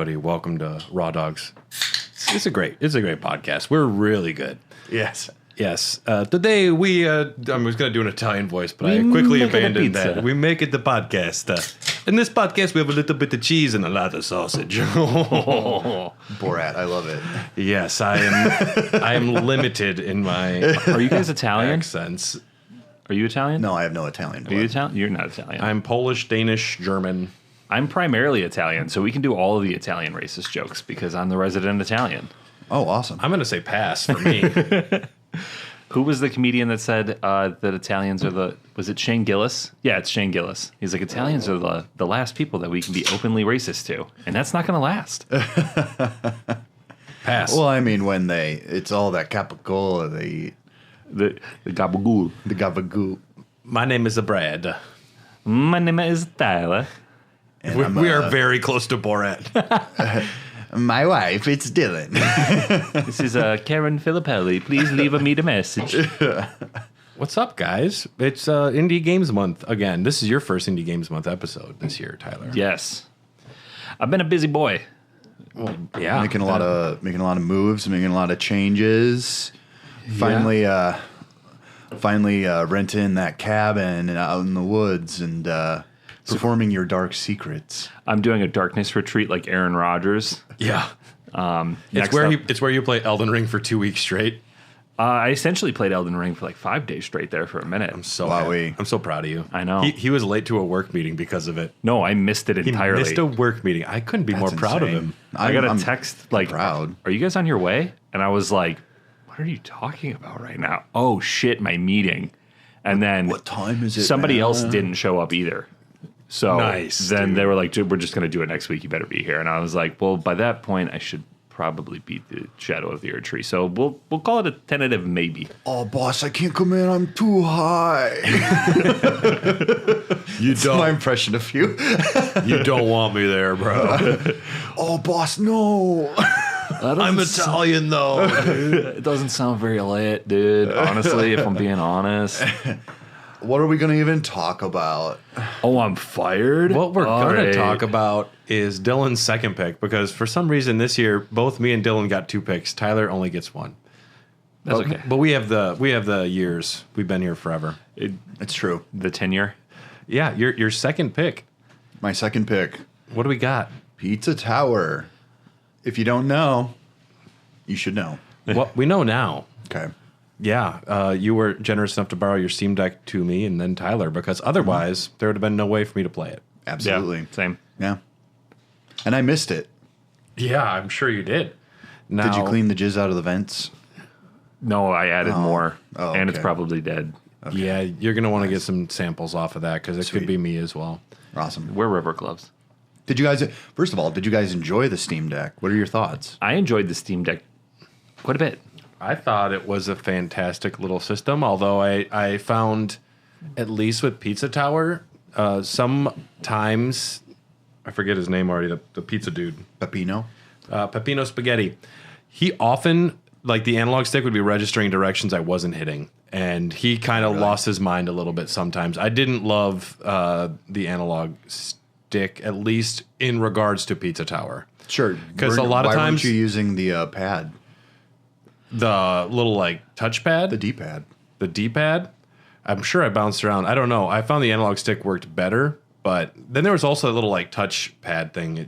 everybody. Welcome to Raw Dogs. It's a great podcast. We're really good. Yes. Today I was going to do an Italian voice, but I quickly abandoned that. We make it the podcast. In this podcast, we have a little bit of cheese and a lot of sausage. Borat, I love it. Yes, I am limited in my. Are you guys Italian? Accents. Are you Italian? No, I have no Italian blood. Are you Italian? You're not Italian. I'm Polish, Danish, German. I'm primarily Italian, so we can do all of the Italian racist jokes because I'm the resident Italian. Oh, awesome. I'm going to say pass for me. Who was the comedian that said that Italians are the... Was it Shane Gillis? Yeah, it's Shane Gillis. He's like, Italians are the last people that we can be openly racist to. And that's not going to last. Pass. Well, I mean, when it's all that capicola, The gabagool. the gabagool. My name is Brad. My name is Tyler. And We are very close to Borat. my wife, it's Dylan. This is Karen Filippelli. Please leave me a message. What's up, guys? It's Indie Games Month again. This is your first Indie Games Month episode this year, Tyler. Yes. I've been a busy boy. Well, yeah. making a lot of moves, making a lot of changes. Finally renting that cabin out in the woods and performing your dark secrets. I'm doing a darkness retreat like Aaron Rodgers. Yeah. Next It's where you play Elden Ring for 2 weeks straight. I essentially played Elden Ring for like 5 days straight there for a minute. I'm so proud of you. I know. He was late to a work meeting because of it. No, I missed it entirely. He missed a work meeting. I couldn't be more proud of him. I got a text like, proud. Are you guys on your way? And I was like, what are you talking about right now? Oh, shit, my meeting. And then What time is it? somebody man? else didn't show up either. So Nice, then dude. they were like, we're just going to do it next week. You better be here. And I was like, well, by that point, I should probably beat the Shadow of the Erd Tree. So we'll call it a tentative maybe. Oh, boss, I can't come in. I'm too high. That's my impression of you. You don't want me there, bro. Oh, boss, no. I'm Italian, though. It doesn't sound very lit, dude. Honestly, if I'm being honest. What are we going to even talk about? Oh, I'm fired? What we're going to Alright. talk about is Dylan's second pick, because for some reason this year, both me and Dylan got 2 picks. Tyler only gets 1. That's okay. But we have the years. We've been here forever. It's true. The tenure. Yeah, your second pick. My second pick, What do we got? Pizza Tower. If you don't know, you should know. Well, we know now. Okay. Yeah, you were generous enough to borrow your Steam Deck to me and then Tyler, because otherwise there would have been no way for me to play it. Absolutely. Yeah, same. Yeah. And I missed it. Yeah, I'm sure you did. Now, Did you clean the jizz out of the vents? No, I added more. Oh, and it's okay. probably dead. Yeah, you're going to want to get some samples off of that, because it Sweet. could be me as well. Awesome. Wear rubber gloves. First of all, did you guys enjoy the Steam Deck? What are your thoughts? I enjoyed the Steam Deck quite a bit. I thought it was a fantastic little system, although I found, at least with Pizza Tower, sometimes, I forget his name already, the pizza dude. Peppino? Peppino Spaghetti. He often, like the analog stick would be registering directions I wasn't hitting. And he kind of lost his mind a little bit sometimes. I didn't love the analog stick, at least in regards to Pizza Tower. Sure. 'Cause a lot of why times- weren't you using the pad? The little like touchpad, The D-pad. the D-pad. I'm sure I bounced around. I don't know. I found the analog stick worked better, but then there was also a little like touchpad thing.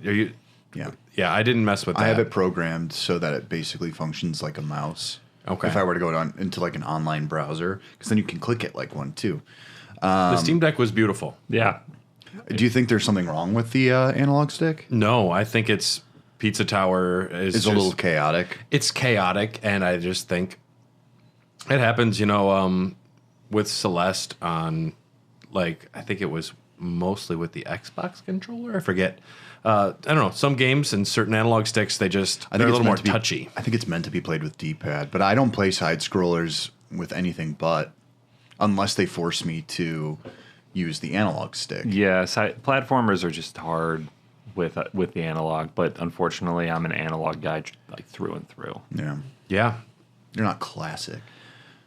Yeah. Yeah, I didn't mess with that. I have it programmed so that it basically functions like a mouse. Okay. If I were to go into like an online browser, because then you can click it like one too. The Steam Deck was beautiful. Yeah. Do you think there's something wrong with the analog stick? No, I think it's Pizza Tower is It's just, a little chaotic. It's chaotic, and I just think it happens, with Celeste on, like, I think it was mostly with the Xbox controller. I forget. I don't know. Some games and certain analog sticks, they're a little more touchy. I think it's meant to be played with D-pad, but I don't play side scrollers with anything but, unless they force me to use the analog stick. Yeah, platformers are just hard with the analog, but unfortunately, I'm an analog guy like through and through. Yeah. Yeah. You're not classic.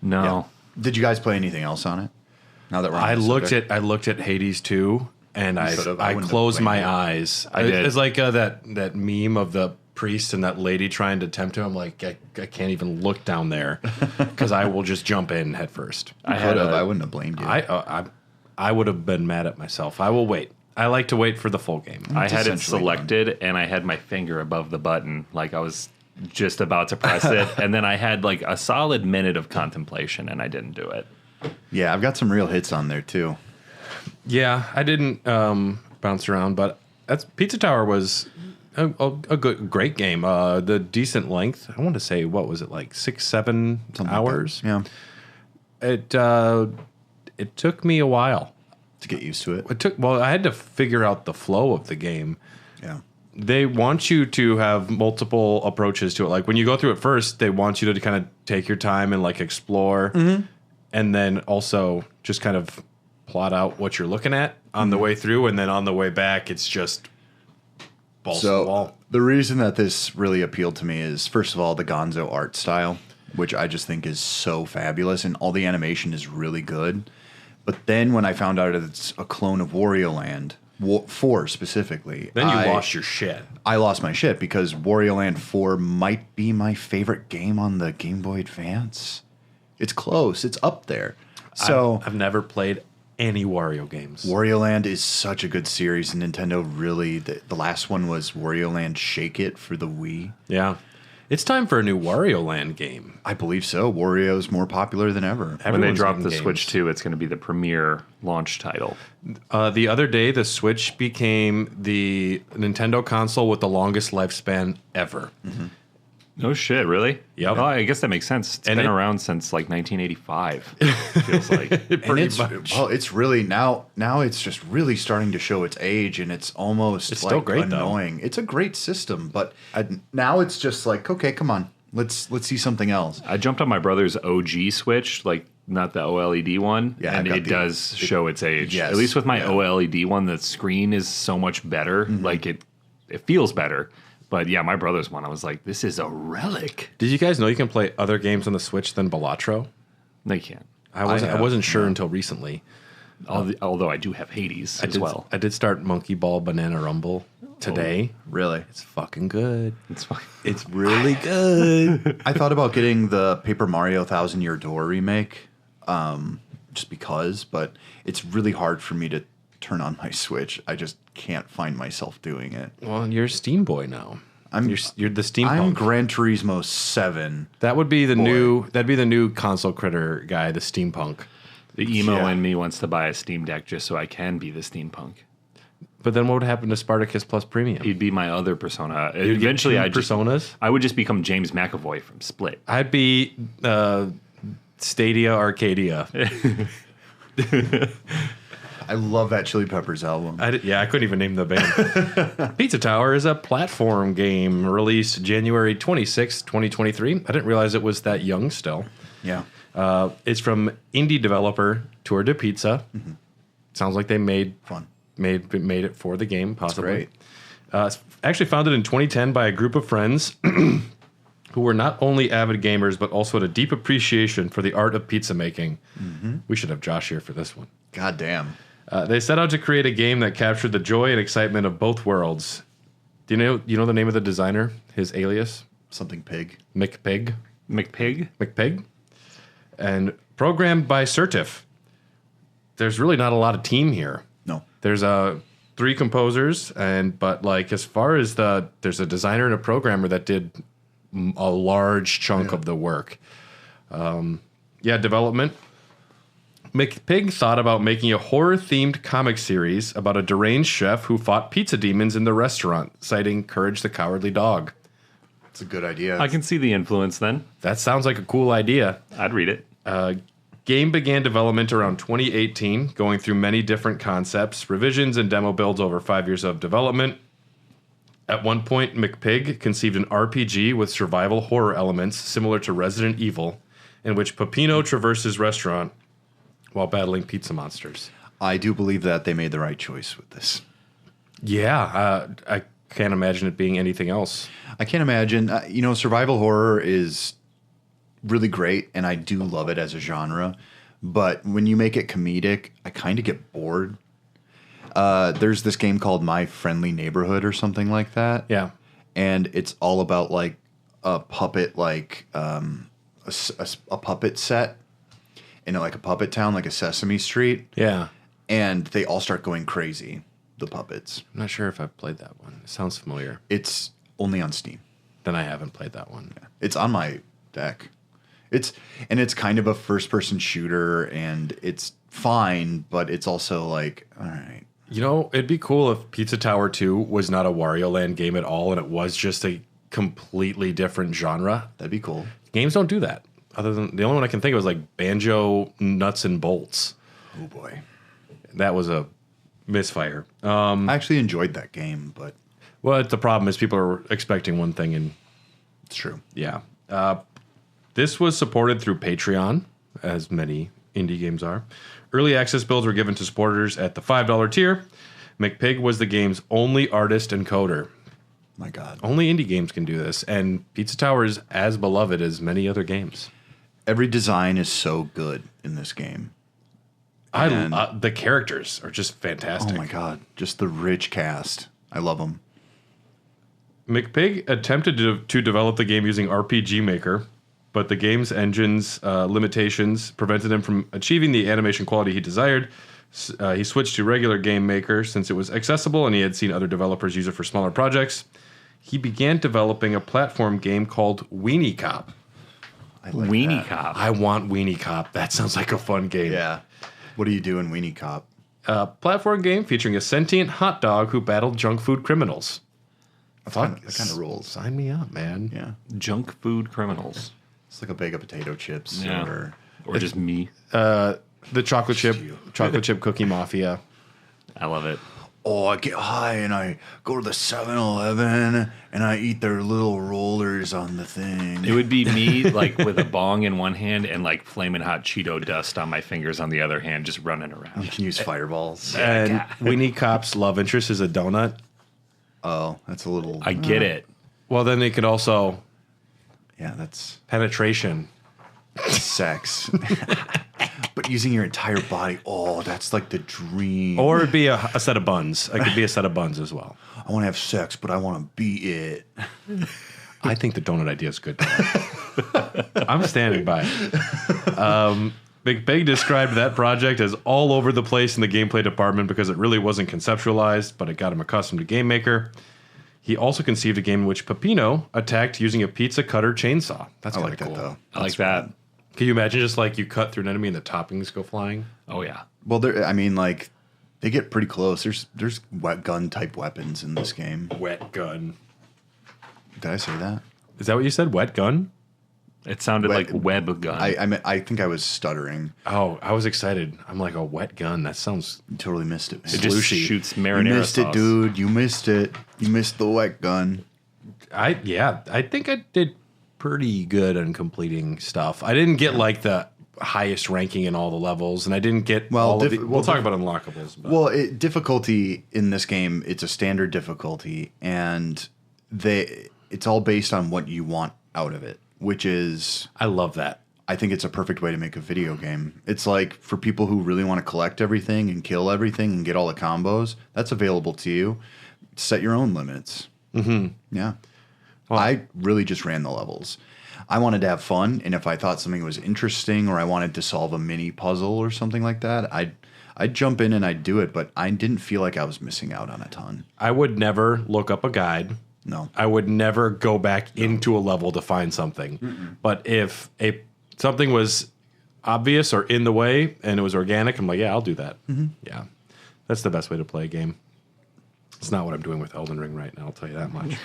No. Did you guys play anything else on it? Now that we're on I the looked subject? at Hades 2, and I I wouldn't have closed blamed my you. eyes. I did. It's like that meme of the priest and that lady trying to tempt him. I'm like, I can't even look down there because I will just jump in head first. I wouldn't have blamed you. I would have been mad at myself. I will wait. I like to wait for the full game. I had it essentially selected, and I had my finger above the button, like I was just about to press it, and then I had like a solid minute of contemplation, and I didn't do it. Yeah, I've got some real hits on there too. Yeah, I didn't bounce around, but Pizza Tower was a great game. The decent length. I want to say, what was it, like 6-7 hours? Yeah, It took me a while. to get used to it. I had to figure out the flow of the game. Yeah. They want you to have multiple approaches to it. Like when you go through it first, they want you to kind of take your time and like explore, and then also just kind of plot out what you're looking at on the way through, and then on the way back, it's just balls to the wall. The reason that this really appealed to me is, first of all, the Gonzo art style, which I just think is so fabulous, and all the animation is really good. But then when I found out that it's a clone of Wario Land, 4 specifically, Then you lost your shit. I lost my shit because Wario Land 4 might be my favorite game on the Game Boy Advance. It's close. It's up there. So I've never played any Wario games. Wario Land is such a good series. Nintendo really, the last one was Wario Land Shake It for the Wii. Yeah. It's time for a new Wario Land game. I believe so. Wario's more popular than ever. When they Everyone's drop getting the games. Switch 2, it's going to be the premier launch title. The other day, the Switch became the Nintendo console with the longest lifespan ever. No shit, really? Yep. Oh, I guess that makes sense. It's And been it- around since like 1985. Feels like. And it's really now it's just really starting to show its age, and it's almost It's like still great, though. annoying. It's a great system, but now it's just like, okay, come on, let's see something else. I jumped on my brother's OG Switch, like not the OLED one, Yeah, and I've got it the- does show its age. Yes, At least with my yeah. OLED one, the screen is so much better. Like it feels better. But yeah, my brother's one, I was like, this is a relic. Did you guys know you can play other games on the Switch than Balatro? No, you can't. I wasn't sure until recently. Although I do have Hades as well. I did start Monkey Ball Banana Rumble today. Really, It's fucking good. It's fine. It's really good. I thought about getting the Paper Mario Thousand Year Door remake, just because, but it's really hard for me to turn on my Switch. I just can't find myself doing it. Well, you're a Steam boy now. You're the Steam I'm punk. Gran Turismo 7. That would be the new console critter guy, the steampunk. The emo Yeah. in me wants to buy a Steam Deck just so I can be the steampunk. But then what would happen to Spartacus Plus Premium? He'd be my other persona. You'd get Eventually, two I personas. I would just become James McAvoy from Split. I'd be Stadia Arcadia. I love that Chili Peppers album. I couldn't even name the band. Pizza Tower is a platform game released January 26, 2023. I didn't realize it was that young still. Yeah. It's from indie developer Tour de Pizza. Sounds like they made Fun. it for the game, possibly. great. It's actually founded in 2010 by a group of friends who were not only avid gamers, but also had a deep appreciation for the art of pizza making. We should have Josh here for this one. God damn. They set out to create a game that captured the joy and excitement of both worlds. Do you know the name of the designer? His alias? Something pig. McPig. McPig? And programmed by Certif. There's really not a lot of team here. No. There's 3 composers, but like as far as there's a designer and a programmer that did a large chunk of the work. Development. McPig thought about making a horror-themed comic series about a deranged chef who fought pizza demons in the restaurant, citing Courage the Cowardly Dog. It's a good idea. I can see the influence then. That sounds like a cool idea. I'd read it. Game began development around 2018, going through many different concepts, revisions, and demo builds over 5 years of development. At one point, McPig conceived an RPG with survival horror elements similar to Resident Evil, in which Peppino traverses restaurant while battling pizza monsters. I do believe that they made the right choice with this. Yeah, I can't imagine it being anything else. I can't imagine. Survival horror is really great, and I do love it as a genre. But when you make it comedic, I kind of get bored. There's this game called My Friendly Neighborhood or something like that. Yeah. And it's all about like a puppet, like a puppet set in like a puppet town, like a Sesame Street. Yeah. And they all start going crazy, the puppets. I'm not sure if I've played that one. It sounds familiar. It's only on Steam. Then I haven't played that one. Yeah. It's on my deck. It's kind of a first-person shooter, and it's fine, but it's also like, all right. You know, it'd be cool if Pizza Tower 2 was not a Wario Land game at all, and it was just a completely different genre. That'd be cool. Games don't do that. Other than the only one I can think of is like Banjo Nuts and Bolts. Oh boy, that was a misfire. I actually enjoyed that game, but well, the problem is people are expecting one thing, and it's true. Yeah, this was supported through Patreon, as many indie games are. Early access builds were given to supporters at the $5 tier. McPig was the game's only artist and coder. My God, only indie games can do this, and Pizza Tower is as beloved as many other games. Every design is so good in this game. The characters are just fantastic. Oh my God, just the rich cast. I love them. McPig attempted to develop the game using RPG Maker, but the game's engine's limitations prevented him from achieving the animation quality he desired. He switched to regular Game Maker since it was accessible and he had seen other developers use it for smaller projects. He began developing a platform game called Weenie Cop. Weenie Cop. I want Weenie Cop. That sounds like a fun game. Yeah. What do you do in Weenie Cop? A platform game featuring a sentient hot dog who battled junk food criminals. That kind of rules. Sign me up, man. Yeah. Junk food criminals. It's like a bag of potato chips. Yeah. Or just me. The chocolate chip cookie mafia. I love it. Oh, I get high and I go to the 7-Eleven and I eat their little rollers on the thing. It would be me, like, with a bong in one hand and, like, flaming hot Cheeto dust on my fingers on the other hand, just running around. You can use fireballs. And Weenie Cop's love interest is a donut. Oh, that's a little... I get it. Well, then they could also... Yeah, that's... penetration. Sex. But using your entire body, oh, that's like the dream. Or it'd be a set of buns. It could be a set of buns as well. I want to have sex, but I want to be it. I think the donut idea is good. I'm standing by it. McPig described that project as all over the place in the gameplay department because it really wasn't conceptualized, but it got him accustomed to Game Maker. He also conceived a game in which Peppino attacked using a pizza cutter chainsaw. That's kind of cool. That, though. I like that. Can you imagine just like you cut through an enemy and the toppings go flying? Oh, yeah. Well, I mean, like, they get pretty close. There's wet gun type weapons in this game. Wet gun. Did I say that? Is that what you said? Wet gun? It sounded like web gun. I think I was stuttering. Oh, I was excited. I'm like, a wet gun? That sounds... You totally missed it, man. It just shoots marinara You missed sauce. it, dude. You missed it. You missed the wet gun. I think I did pretty good on completing stuff. I didn't get like the highest ranking in all the levels, and I didn't get all of the... We'll talk about unlockables. But. Well, difficulty in this game, it's a standard difficulty, and it's all based on what you want out of it, which is... I love that. I think it's a perfect way to make a video game. It's like for people who really want to collect everything and kill everything and get all the combos, that's available to you. Set your own limits. Mm-hmm. Yeah. Well, I really just ran the levels. I wanted to have fun, and if I thought something was interesting or I wanted to solve a mini puzzle or something like that, I'd jump in and I'd do it, but I didn't feel like I was missing out on a ton. I would never look up a guide. No. I would never go back into a level to find something. Mm-mm. But if something was obvious or in the way and it was organic, I'm like, yeah, I'll do that. Mm-hmm. Yeah. That's the best way to play a game. It's not what I'm doing with Elden Ring right now, I'll tell you that much.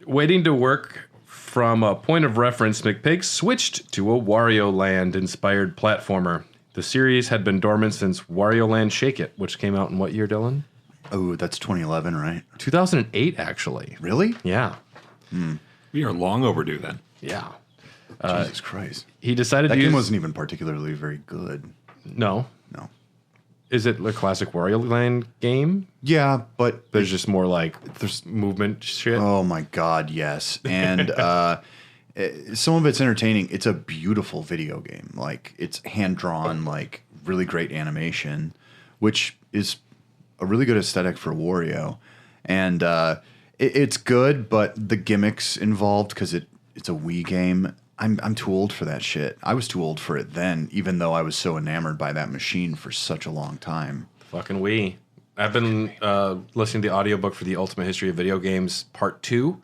Waiting to work from a point of reference, McPig switched to a Wario Land inspired platformer. The series had been dormant since Wario Land Shake It, which came out in what year, Dylan? Oh, that's 2011, right? 2008, actually. Really? Yeah. We are long overdue then. Yeah. Jesus Christ. He decided That to game use... wasn't even particularly very good. No. No. Is it a classic Wario Land game? Yeah, but There's just more like there's movement shit. oh my God, yes. And some of it's entertaining. It's a beautiful video game. Like, it's hand drawn, like really great animation. which is a really good aesthetic for Wario. And it's good, but the gimmicks involved, because it's a Wii game, I'm too old for that shit. I was too old for it then, even though I was so enamored by that machine for such a long time. Fucking Wii. I've been listening to the audiobook for the Ultimate History of Video Games Part 2,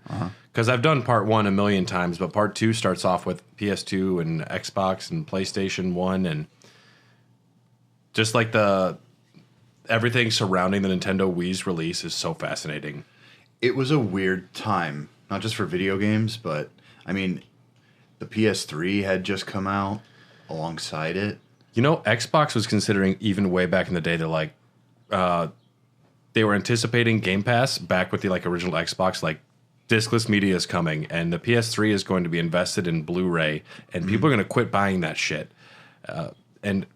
because I've done Part 1 a million times, but Part 2 starts off with PS2 and Xbox and PlayStation 1, and just like everything surrounding the Nintendo Wii's release is so fascinating. It was a weird time, not just for video games, but, I mean, the PS3 had just come out alongside it. You know, Xbox was considering, even way back in the day, they're like, they were anticipating Game Pass back with the like original Xbox, like discless media is coming, and the PS3 is going to be invested in Blu-ray, and people are going to quit buying that shit. And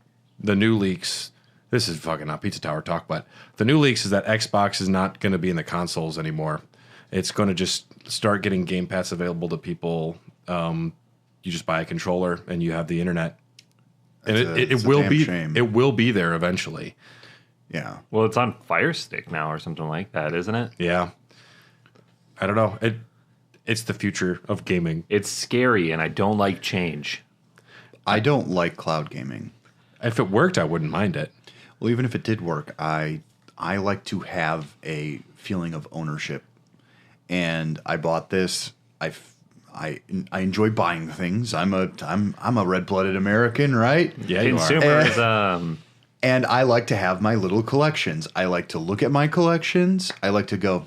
the new leaks, this is fucking not Pizza Tower talk, but the new leaks is that Xbox is not going to be in the consoles anymore. It's going to just start getting Game Pass available to people. You just buy a controller and you have the internet, and it will be shame. It will be there eventually. Yeah. Well, it's on Fire Stick now or something like that, isn't it? Yeah. I don't know. It's the future of gaming. It's scary, and I don't like change. I don't like cloud gaming. If it worked, I wouldn't mind it. Well, even if it did work, I like to have a feeling of ownership. And I bought this. I enjoy buying things. I'm a red-blooded American, right? Yeah, you Consumerism. And I like to have my little collections. I like to look at my collections. I like to go,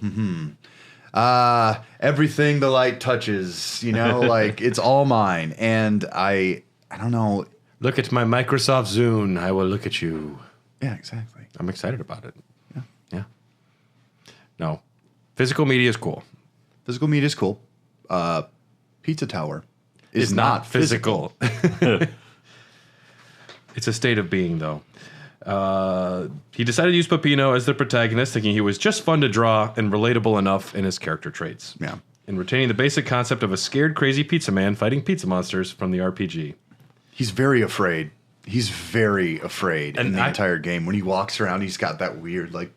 everything the light touches, like it's all mine. And I don't know. Look at my Microsoft Zune. I will look at you. Yeah, exactly. I'm excited about it. Yeah. No. Physical media is cool. Physical media is cool. Pizza Tower is not physical. It's a state of being, though. He decided to use Peppino as the protagonist, thinking he was just fun to draw and relatable enough in his character traits. Yeah. And retaining the basic concept of a scared, crazy pizza man fighting pizza monsters from the RPG. He's very afraid. He's very afraid in the entire game. When he walks around, he's got that weird, like...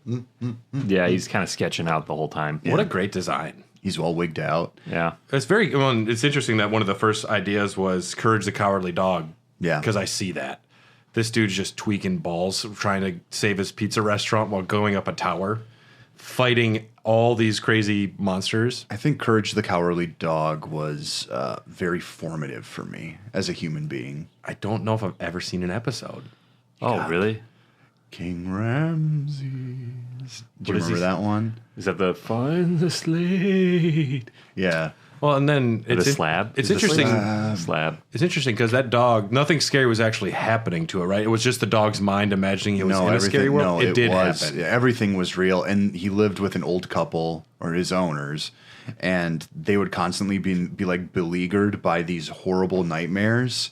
Yeah, he's kind of sketching out the whole time. Yeah. What a great design. He's all wigged out. Yeah. It's it's interesting that one of the first ideas was Courage the Cowardly Dog. Yeah. Because I see that. This dude's just tweaking balls, trying to save his pizza restaurant while going up a tower, fighting all these crazy monsters. I think Courage the Cowardly Dog was very formative for me as a human being. I don't know if I've ever seen an episode. Oh, really? King Ramses. Do you remember that one? Is that the Find the Slate? Yeah. Well, and then the slab. It's Is the interesting. Slab. It's interesting because that dog, nothing scary was actually happening to it, right? It was just the dog's mind imagining it was in a scary world. No, it did was. happen. Everything was real, and he lived with an old couple or his owners, and they would constantly be like beleaguered by these horrible nightmares.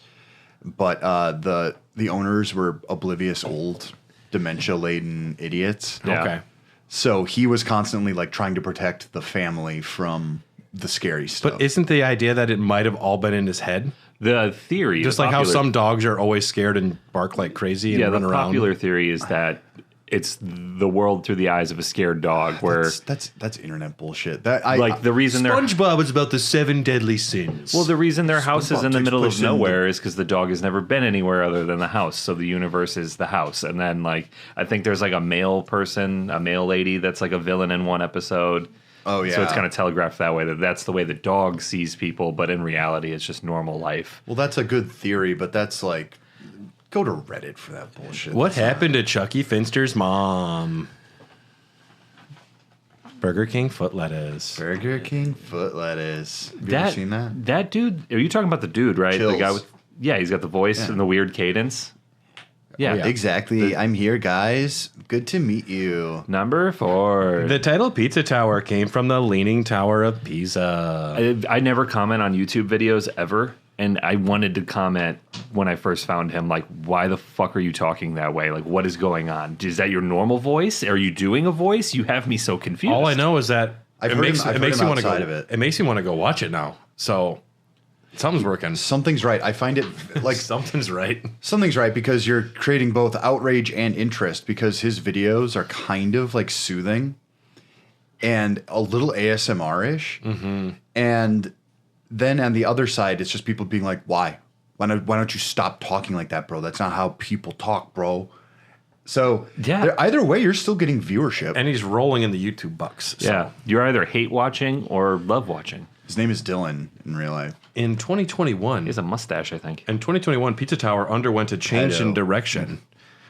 But the owners were oblivious, old, dementia-laden idiots. Yeah. Okay. So he was constantly like trying to protect the family from the scary stuff. But isn't the idea that it might have all been in his head? The theory, Just like how some dogs are always scared and bark like crazy and run the around. popular theory is that it's the world through the eyes of a scared dog. Where that's internet bullshit. the reason SpongeBob was about the 7 deadly sins. the reason their house is SpongeBob in the takes middle of place in nowhere is because the dog has never been anywhere other than the house. So the universe is the house. And then I think there's like a male lady that's like a villain in one episode. Oh, yeah. So it's kind of telegraphed that way, that's the way the dog sees people, but in reality, it's just normal life. Well, that's a good theory, but that's like, go to Reddit for that bullshit. What happened to Chucky Finster's mom? Burger King foot lettuce. Burger King foot lettuce. Have you ever seen that? That dude, are you talking about the dude, right? Chills. The guy with, he's got the voice and the weird cadence. Yeah, yeah. Exactly. I'm here, guys. Good to meet you. Number 4. The title Pizza Tower came from the Leaning Tower of Pisa. I never comment on YouTube videos ever, and I wanted to comment when I first found him, like, why the fuck are you talking that way? Like, what is going on? Is that your normal voice? Are you doing a voice? You have me so confused. All I know is that I've heard him outside of it. It makes me want to go watch it now. So Something's working. Something's right. I find it like Something's right. something's right because you're creating both outrage and interest because his videos are kind of like soothing and a little ASMR-ish. Mm-hmm. And then on the other side, it's just people being like, why? Why don't you stop talking like that, bro? That's not how people talk, bro. So either way, you're still getting viewership. And he's rolling in the YouTube bucks. So. Yeah. You're either hate watching or love watching. His name is Dylan in real life. In 2021, He has a mustache, I think. in 2021, Pizza Tower underwent a change in direction.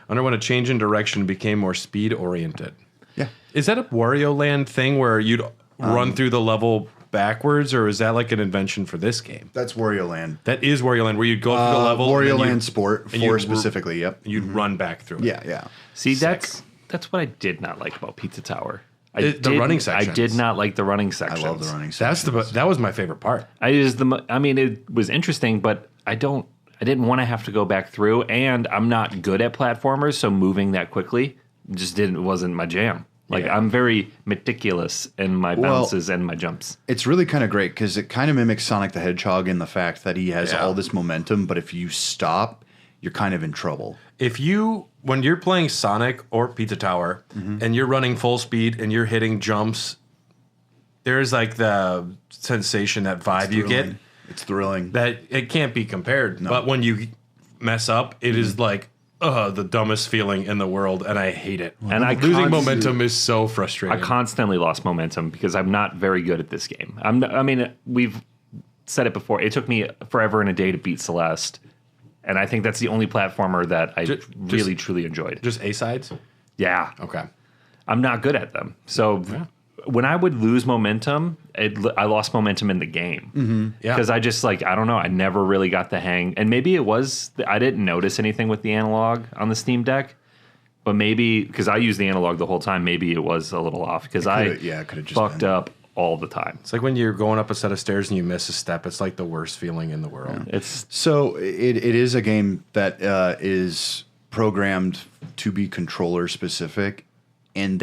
Underwent a change in direction, became more speed oriented. Yeah. Is that a Wario Land thing where you'd run through the level backwards, or is that like an invention for this game? That's Wario Land. That is Wario Land, where you'd go through the level. Wario Land Sport, and 4 you'd specifically, yep. You'd run back through it. Yeah, yeah. See, Sick. that's what I did not like about Pizza Tower. The running sections. I did not like the running sections. I love the running That's sections. that was my favorite part. I mean, it was interesting, but I didn't want to have to go back through, and I'm not good at platformers, so moving that quickly wasn't my jam. Like, I'm very meticulous in my bounces and my jumps. It's really kind of great because it kind of mimics Sonic the Hedgehog in the fact that he has all this momentum, but if you stop, you're kind of in trouble. When you're playing Sonic or Pizza Tower and you're running full speed and you're hitting jumps, there's like the sensation, that vibe you get. It's thrilling. That it can't be compared. No. But when you mess up, it is like the dumbest feeling in the world, and I hate it. And losing momentum is so frustrating. I constantly lost momentum because I'm not very good at this game. We've said it before. It took me forever and a day to beat Celeste. And I think that's the only platformer that I really, truly enjoyed. Just A-sides? Yeah. Okay. I'm not good at them. So when I would lose momentum, I lost momentum in the game. Mm-hmm. Yeah. Because I just, I don't know, I never really got the hang. And maybe it was, I didn't notice anything with the analog on the Steam Deck. But maybe, because I used the analog the whole time, maybe it was a little off. Because I fucked up all the time. It's like when you're going up a set of stairs and you miss a step. It's like the worst feeling in the world. Yeah. So it is a game that is programmed to be controller specific, and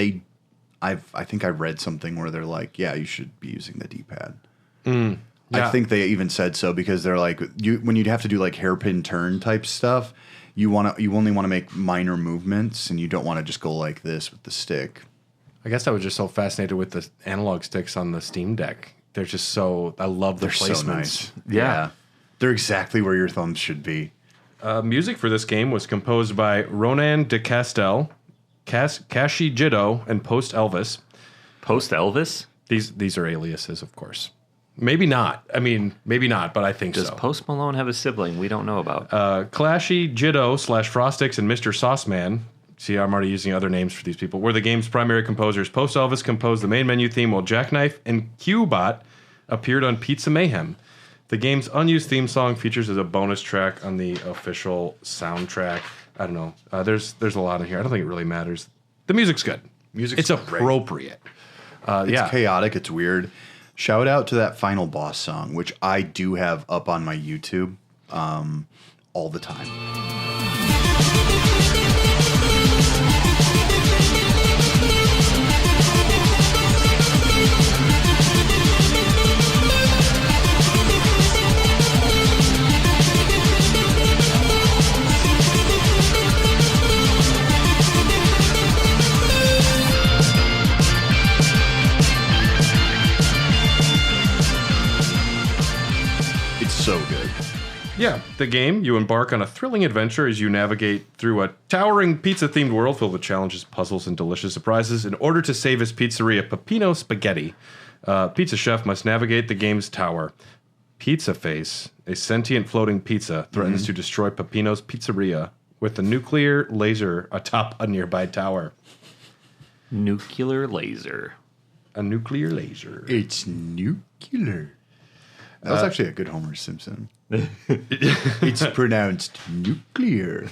I think I read something where they're like, yeah, you should be using the D-pad. Yeah. I think they even said so because they're like, when you have to do like hairpin turn type stuff, you only want to make minor movements, and you don't want to just go like this with the stick. I guess I was just so fascinated with the analog sticks on the Steam Deck. They're just I love the placements. So nice. Yeah. They're exactly where your thumbs should be. Music for this game was composed by Ronan de Castel, Kashi Jiddo, and Post Elvis. Post Elvis? These are aliases, of course. Maybe not. I mean, maybe not, but I think Does so. Post Malone have a sibling we don't know about? Clashy Jiddo / Frostix and Mr. Sauceman. See, I'm already using other names for these people. Were the game's primary composers. Post Elvis composed the main menu theme, while Jackknife and Qbot appeared on Pizza Mayhem. The game's unused theme song features as a bonus track on the official soundtrack. I don't know. There's a lot in here. I don't think it really matters. The music's good. It's appropriate. It's chaotic. It's weird. Shout out to that final boss song, which I do have up on my YouTube all the time. So good. Yeah, the game, you embark on a thrilling adventure as you navigate through a towering pizza-themed world filled with challenges, puzzles, and delicious surprises. In order to save his pizzeria, Peppino Spaghetti, pizza chef must navigate the game's tower. Pizzaface, a sentient floating pizza, threatens to destroy Peppino's pizzeria with a nuclear laser atop a nearby tower. Nuclear laser. A nuclear laser. It's nuclear. That was actually a good Homer Simpson. It's pronounced nuclear.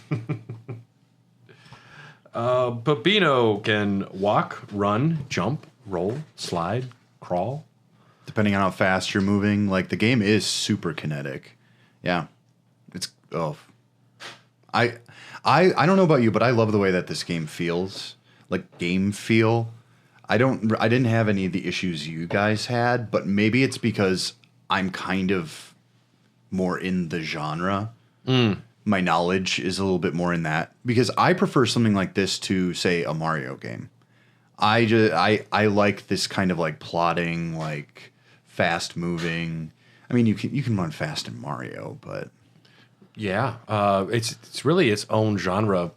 Peppino can walk, run, jump, roll, slide, crawl. Depending on how fast you're moving, like the game is super kinetic. Yeah. I don't know about you, but I love the way that this game feels. Like game feel. I didn't have any of the issues you guys had, but maybe it's because I'm kind of more in the genre. My knowledge is a little bit more in that because I prefer something like this to, say, a Mario game. I like this kind of like plotting, like fast moving. I mean, you can run fast in Mario, but Yeah, it's really its own genre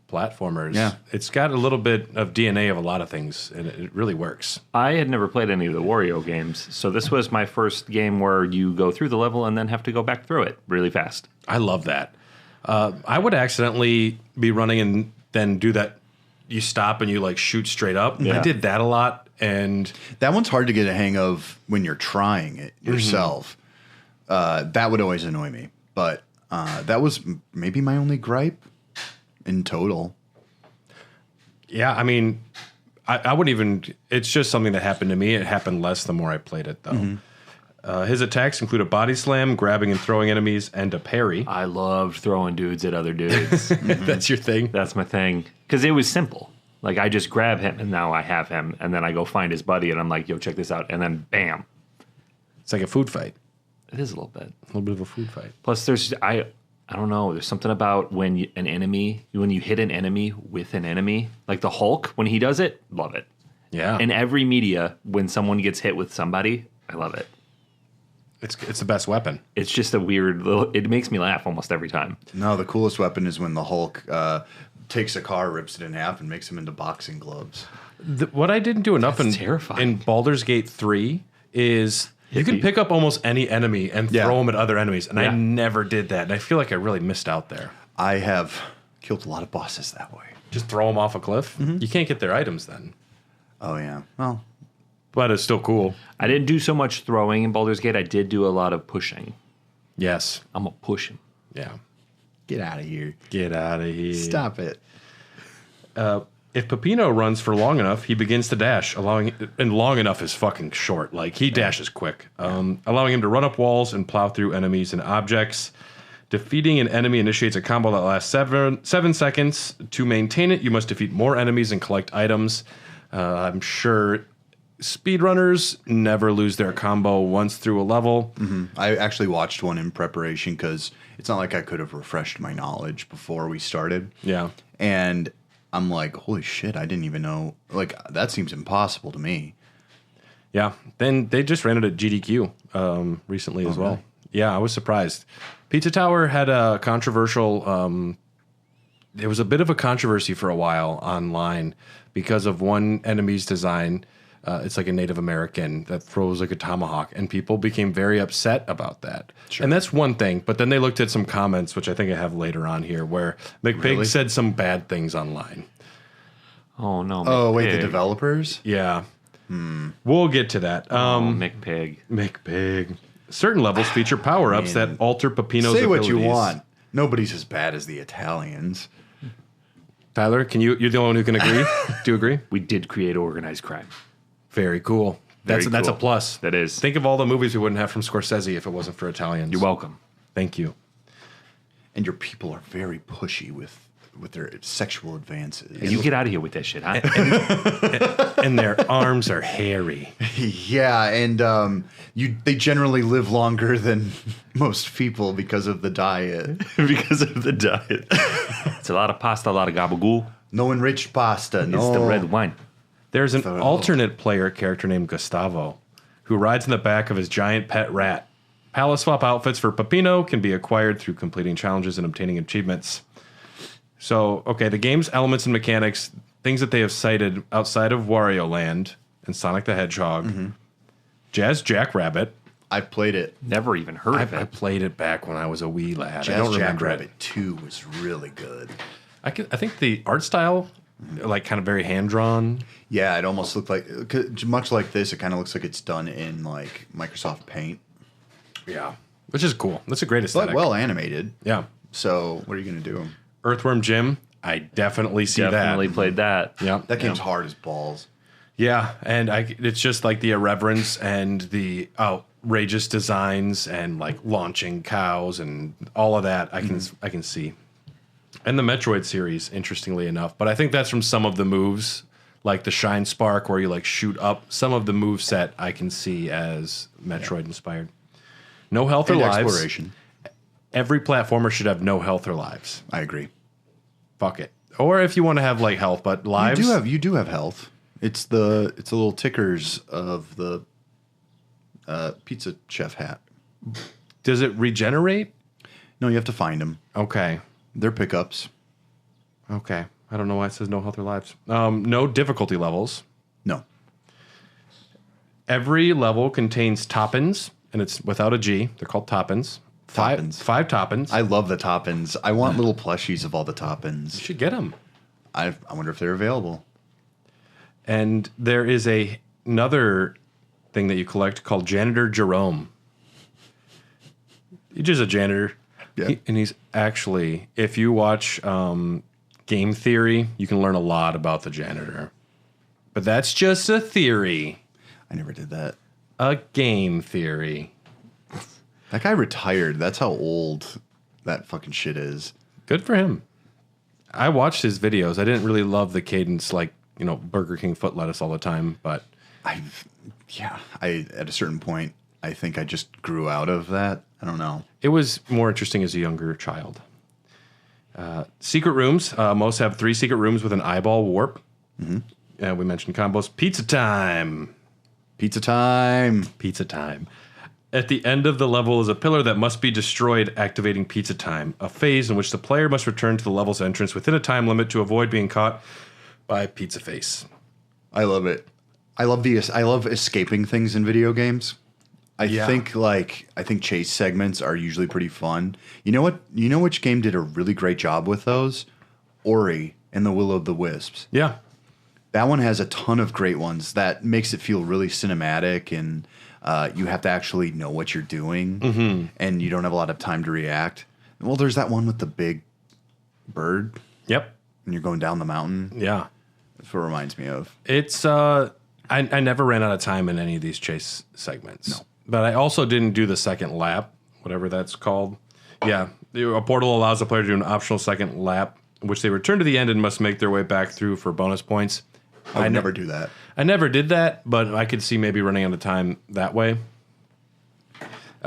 platformers. Yeah. It's got a little bit of DNA of a lot of things, and it really works. I had never played any of the Wario games, so this was my first game where you go through the level and then have to go back through it really fast. I love that. I would accidentally be running and then do that. You stop and you like shoot straight up. Yeah. I did that a lot, and that one's hard to get a hang of when you're trying it yourself. That would always annoy me, but that was maybe my only gripe in total. yeah, I mean, I wouldn't even. It's just something that happened to me. It happened less the more I played it, though. His attacks include a body slam, grabbing and throwing enemies, and a parry. I loved throwing dudes at other dudes. That's your thing. That's my thing. Because it was simple. Like, I just grab him, and now I have him, and then I go find his buddy, and I'm like, yo, check this out. And then, bam. It's like a food fight. It is a little bit. A little bit of a food fight. Plus, I don't know. There's something about when you hit an enemy with an enemy, like the Hulk, when he does it, love it. Yeah. In every media, when someone gets hit with somebody, I love it. It's the best weapon. It's just a weird little. It makes me laugh almost every time. No, the coolest weapon is when the Hulk takes a car, rips it in half, and makes them into boxing gloves. What I didn't do enough That's terrifying. in Baldur's Gate 3 is you can pick up almost any enemy and throw them at other enemies, and I never did that, and I feel like I really missed out there. I have killed a lot of bosses that way. Just throw them off a cliff? You can't get their items then. Oh, yeah. Well, But it's still cool. I didn't do so much throwing in Baldur's Gate. I did do a lot of pushing. Yes. I'm gonna push him. Yeah. get out of here. Get out of here. Stop it. If Peppino runs for long enough, he begins to dash, and long enough is fucking short. Like, he dashes quick, allowing him to run up walls and plow through enemies and objects. Defeating an enemy initiates a combo that lasts 7 seconds. To maintain it, you must defeat more enemies and collect items. I'm sure speedrunners never lose their combo once through a level. I actually watched one in preparation because it's not like I could have refreshed my knowledge before we started. Yeah. And I'm like, holy shit, I didn't even know. Like, that seems impossible to me. Yeah. Then they just ran it at GDQ recently as well. Really? Yeah, I was surprised. Pizza Tower had a controversial... there was a bit of a controversy for a while online because of one enemy's design. It's like a Native American that throws like a tomahawk, and people became very upset about that. Sure. And that's one thing. But then they looked at some comments, which I think I have later on here, where McPig said some bad things online. Oh no! Oh, wait, McPig. the developers? Yeah. We'll get to that. McPig. McPig. Certain levels feature power-ups that alter Peppino's Say what abilities. you want. Nobody's as bad as the Italians. Tyler, you're the only one who can agree? Do you agree? We did create organized crime. Very cool. That's a cool. plus. That is. Think of all the movies we wouldn't have from Scorsese if it wasn't for Italians. You're welcome. Thank you. And your people are very pushy with their sexual advances. You get out of here with that shit, huh? And their arms are hairy. Yeah, and they generally live longer than most people because of the diet. Because of the diet. It's a lot of pasta, a lot of gabagool. No enriched pasta. No. It's the red wine. There's an alternate player character named Gustavo who rides in the back of his giant pet rat. Palace swap outfits for Peppino can be acquired through completing challenges and obtaining achievements. So, okay, the game's elements and mechanics, things that they have cited outside of Wario Land and Sonic the Hedgehog, Jazz Jackrabbit. I've played it. Never even heard of I it. played it back when I was a wee lad. I Jazz don't remember Jackrabbit it. 2 was really good. I think the art style, like kind of very hand-drawn. Yeah, it almost looked like, much like this, it kind of looks like it's done in like Microsoft Paint. Yeah. Which is cool. That's a great aesthetic. But well animated. Yeah. So what are you going to do? Earthworm Jim, I definitely see Definitely that. played that. Yeah. That game's hard as balls. Yeah, and it's just like the irreverence and the outrageous designs and like launching cows and all of that I can see. And the Metroid series, interestingly enough, but I think that's from some of the moves, like the Shine Spark where you like shoot up. Some of the move set I can see as Metroid inspired. No health or And lives. exploration. Every platformer should have no health or lives. I agree. Fuck it. Or if you want to have like health, but lives. You do have health. It's the little tickers of the pizza chef hat. Does it regenerate? No, you have to find them. Okay. They're pickups. Okay. I don't know why it says no health or lives. No difficulty levels. No. Every level contains toppins, and it's without a G. They're called toppins. Toppins. Five toppins. I love the toppins. I want little plushies of all the toppins. You should get them. I wonder if they're available. And there is another thing that you collect called Janitor Jerome. He's just a janitor. Yeah. And he's actually, if you watch Game Theory, you can learn a lot about the janitor. But that's just a theory. I never did that. A game theory. That guy retired. That's how old that fucking shit is. Good for him. I watched his videos. I didn't really love the cadence like, Burger King foot lettuce all the time, but I at a certain point, I think I just grew out of that. I don't know. it was more interesting as a younger child. Secret rooms. Most have 3 secret rooms with an eyeball warp. Mm-hmm. We mentioned combos. Pizza time. Pizza time. Pizza time. At the end of the level is a pillar that must be destroyed, activating pizza time, a phase in which the player must return to the level's entrance within a time limit to avoid being caught by Pizzaface. I love it. I love escaping things in video games. I think chase segments are usually pretty fun. You know what? You know which game did a really great job with those? Ori and the Will o' the Wisps. Yeah. That one has a ton of great ones that makes it feel really cinematic, and you have to actually know what you're doing, and you don't have a lot of time to react. Well, there's that one with the big bird. Yep. And you're going down the mountain. Yeah. That's what it reminds me of. It's I never ran out of time in any of these chase segments. No. But I also didn't do the second lap, whatever that's called. Yeah. A portal allows the player to do an optional second lap, which they return to the end and must make their way back through for bonus points. I would never do that. I never did that, but I could see maybe running out of time that way.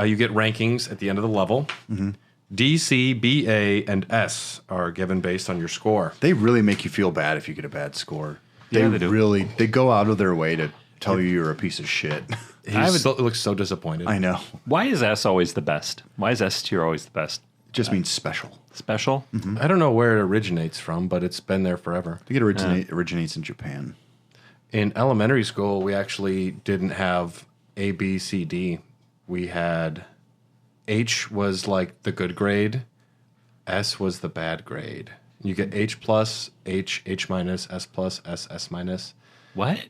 You get rankings at the end of the level. Mm-hmm. D, C, B, A, and S are given based on your score. They really make you feel bad if you get a bad score. Yeah, they do. They go out of their way to tell you you're a piece of shit. He looks so disappointed. I know. Why is S always the best? Why is S tier always the best? It just means special. Special? Mm-hmm. I don't know where it originates from, but it's been there forever. I think it originates in Japan. In elementary school, we actually didn't have A, B, C, D. We had H was like the good grade. S was the bad grade. You get H plus, H minus, S plus, S minus. What?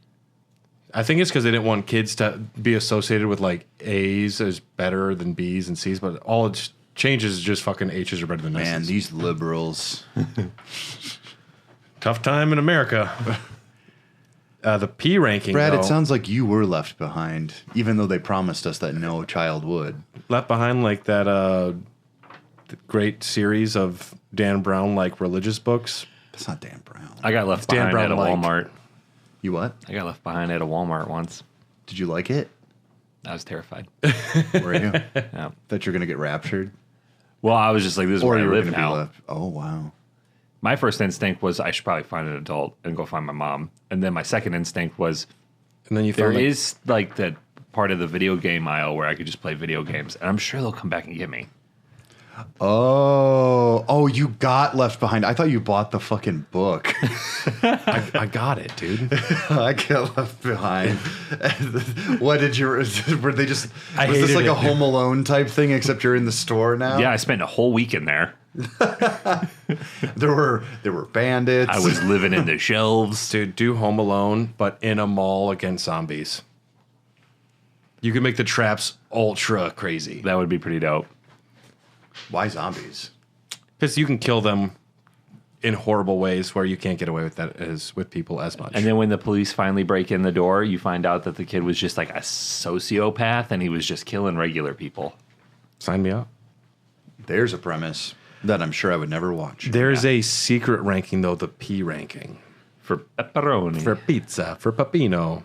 I think it's because they didn't want kids to be associated with like A's as better than B's and C's, but all it changes is just fucking H's are better than S's. Man, these liberals. Tough time in America. The P ranking, Brad, though, it sounds like you were left behind, even though they promised us that no child would. left behind like that great series of Dan Brown like religious books. That's not Dan Brown. I got left Dan behind at a Brown-like. Walmart. You what? I got left behind at a Walmart once. Did you like it? I was terrified. Were you? Yeah. That you're going to get raptured? Well, I was just like, this is where I you were live gonna now. be left? Oh, wow. My first instinct was I should probably find an adult and go find my mom. And then my second instinct was And then you there found like, is like that part of the video game aisle where I could just play video games. And I'm sure they'll come back and get me. Oh, you got left behind. I thought you bought the fucking book. I got it, dude. I got left behind. What did you? Were they just? I was this hated like a it. Home Alone type thing? Except you're in the store now. Yeah, I spent a whole week in there. There were bandits. I was living in the shelves. Dude, do Home Alone, but in a mall against zombies. You can make the traps ultra crazy. That would be pretty dope. Why zombies? Because you can kill them in horrible ways where you can't get away with that as with people as much. And then when the police finally break in the door, you find out that the kid was just like a sociopath and he was just killing regular people. Sign me up. There's a premise that I'm sure I would never watch. There's a secret ranking, though, the P ranking. For pepperoni. For pizza, for Peppino.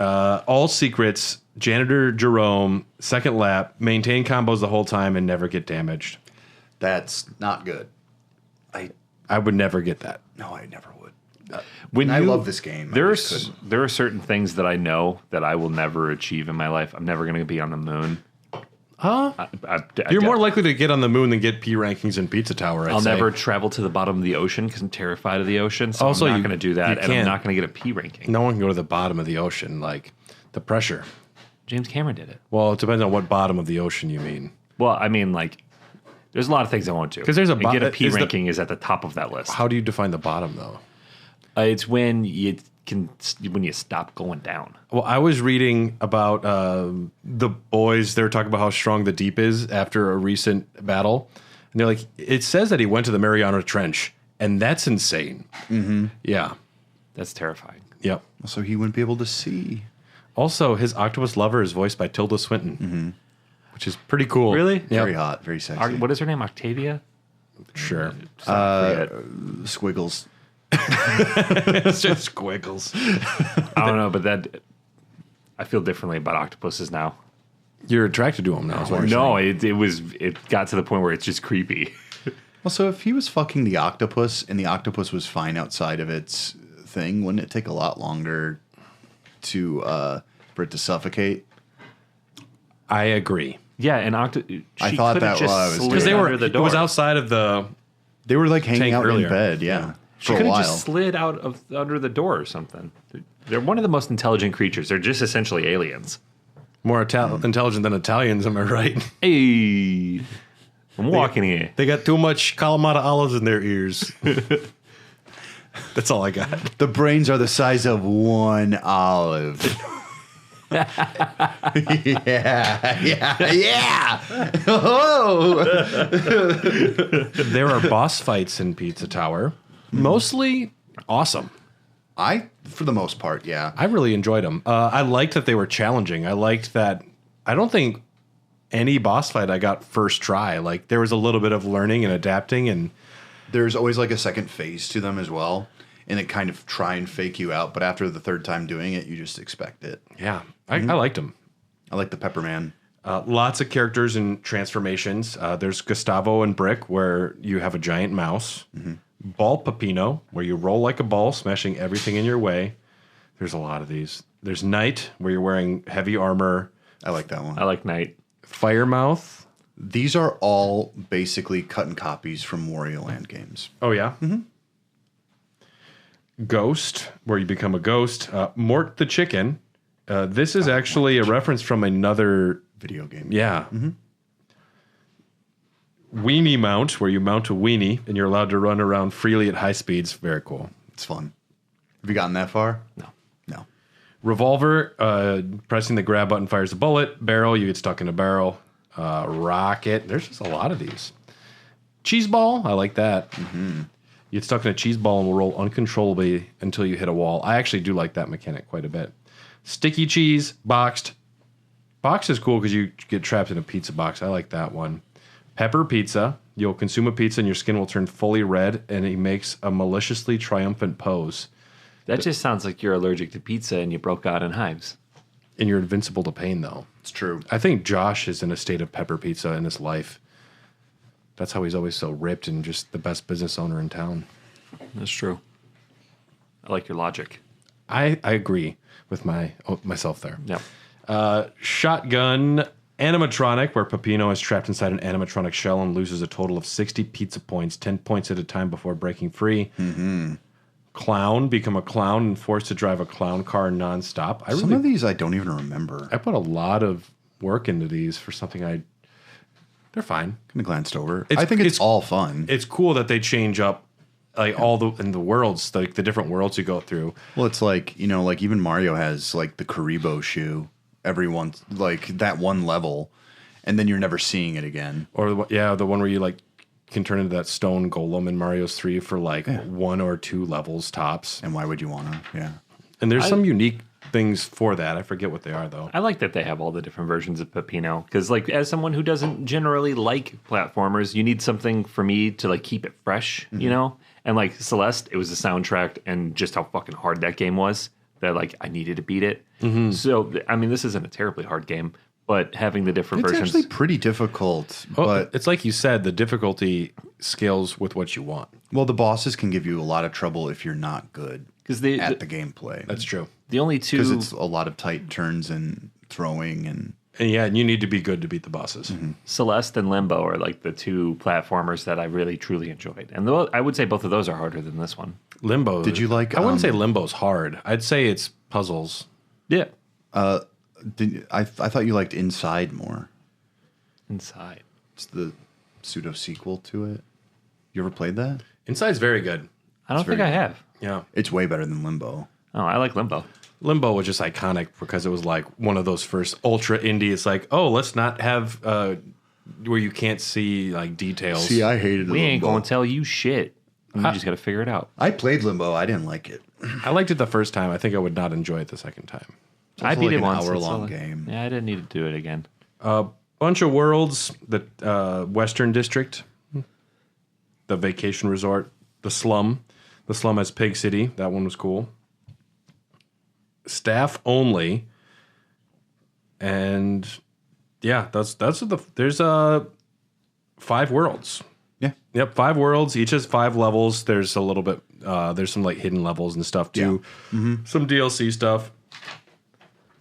All secrets, janitor Jerome, second lap, maintain combos the whole time and never get damaged. That's not good. I would never get that. No, I never would. When I love this game. There are certain things that I know that I will never achieve in my life. I'm never going to be on the moon. Huh? You're more likely to get on the moon than get P rankings in Pizza Tower. I'll never travel to the bottom of the ocean because I'm terrified of the ocean. So Also, I'm not you- going to do that, you and I'm can't- not going to get a P ranking. No one can go to the bottom of the ocean, like the pressure. James Cameron did it. Well, it depends on what bottom of the ocean you mean. Well, I mean, like, there's a lot of things I won't do. 'Cause there's a And get a P is the- ranking is at the top of that list. How do you define the bottom, though? It's when you stop going down. Well, I was reading about the boys. They were talking about how strong the Deep is after a recent battle. And they're like, it says that he went to the Mariana Trench, and that's insane. Mm-hmm. Yeah. That's terrifying. Yep. So he wouldn't be able to see. Also, his octopus lover is voiced by Tilda Swinton, which is pretty cool. Really? Yep. Very hot, very sexy. What is her name? Octavia? Sure. Squiggles. It's just squiggles. I don't know, but I feel differently about octopuses now. You're attracted to him now. is what you're No, saying. it got to the point where it's just creepy. Also, if he was fucking the octopus and the octopus was fine outside of its thing, wouldn't it take a lot longer for it to suffocate? I agree. Yeah, and I thought that was Because they were, under the it door. was outside of the. They were like hanging Tank out earlier. in bed, yeah. She For a could have while. just slid out of under the door or something. They're one of the most intelligent creatures. They're just essentially aliens. More intelligent than Italians, am I right? Hey, I'm walking here. They got too much Kalamata olives in their ears. That's all I got. The brains are the size of one olive. yeah. Oh. There are boss fights in Pizza Tower. Mostly awesome. For the most part, yeah. I really enjoyed them. I liked that they were challenging. I liked that. I don't think any boss fight I got first try. Like there was a little bit of learning and adapting, and There's always like a second phase to them as well. And it kind of try and fake you out. But after the third time doing it, you just expect it. yeah, I liked them. I like the Pepperman. Lots of characters and transformations. There's Gustavo and Brick, where you have a giant mouse. Ball Peppino, where you roll like a ball, smashing everything in your way. There's a lot of these. There's Knight, where you're wearing heavy armor. I like that one. I like Night. Firemouth. These are all basically cut and copies from Wario Land games. Oh, yeah? Ghost, where you become a ghost. Mort the Chicken. This is actually a reference from another... Video game. Yeah. Weenie Mount, where you mount a weenie and you're allowed to run around freely at high speeds. Very cool. It's fun. Have you gotten that far? No. No. Revolver, pressing the grab button fires a bullet. Barrel, you get stuck in a barrel. Rocket, there's just a lot of these. Cheese ball, I like that. You get stuck in a cheese ball and will roll uncontrollably until you hit a wall. I actually do like that mechanic quite a bit. Sticky cheese, boxed. Box is cool because you get trapped in a pizza box. I like that one. Pepper pizza. You'll consume a pizza and your skin will turn fully red, and he makes a maliciously triumphant pose. That just sounds like you're allergic to pizza and you broke out in hives. And you're invincible to pain, though. It's true. I think Josh is in a state of pepper pizza in his life. That's how he's always so ripped and just the best business owner in town. That's true. I like your logic. I agree with myself there. Yep. Shotgun animatronic, where Peppino is trapped inside an animatronic shell and loses a total of 60 pizza points, 10 points at a time before breaking free. Clown, become a clown and forced to drive a clown car nonstop. Some of these I don't even remember. I put a lot of work into these for something they're fine. Kind of glanced over. It's- I think it's it's- all fun. It's cool that they change up like in the worlds, like the different worlds you go through. Well, it's like, like even Mario has like the Karibo shoe every once, like that one level, and then you're never seeing it again. Or the one where you like can turn into that stone golem in Mario's 3 for like 1 or 2 levels tops. And why would you want to? Yeah. And there's some unique things for that. I forget what they are though. I like that they have all the different versions of Peppino because, like, as someone who doesn't generally like platformers, you need something for me to like keep it fresh, you know. And like Celeste, it was the soundtrack and just how fucking hard that game was that like I needed to beat it. So, I mean, this isn't a terribly hard game, but having the different It's versions. actually pretty difficult, but it's like you said, the difficulty scales with what you want. well, the bosses can give you a lot of trouble if you're not good Because at the gameplay. That's true. the only Because two. it's a lot of tight turns and throwing and And yeah, you need to be good to beat the bosses. Celeste and Limbo are like the two platformers that I really truly enjoyed, and I would say both of those are harder than this one. Limbo. Did you like, I wouldn't say Limbo's hard. I'd say it's puzzles. Yeah, I thought you liked Inside more. Inside. It's the pseudo sequel to it. You ever played that? Inside's very good. I don't think I have. Yeah. It's way better than Limbo. Oh, I like Limbo. Limbo was just iconic because it was like one of those first ultra indie. It's like, oh, let's not have where you can't see like details. See, I hated Limbo. We ain't gonna tell you shit. You just got to figure it out. I played Limbo. I didn't like it. I liked it the first time. I think I would not enjoy it the second time. I beat like it an once. hour-long It's game. Yeah, I didn't need to do it again. Bunch of worlds. The Western District, the vacation resort, the slum. The slum has Pig City. That one was cool. Staff only. And yeah, there's 5 worlds. Yeah. Yep, 5 worlds. Each has 5 levels. There's a little bit. There's some like hidden levels and stuff too. Yeah. Some DLC stuff.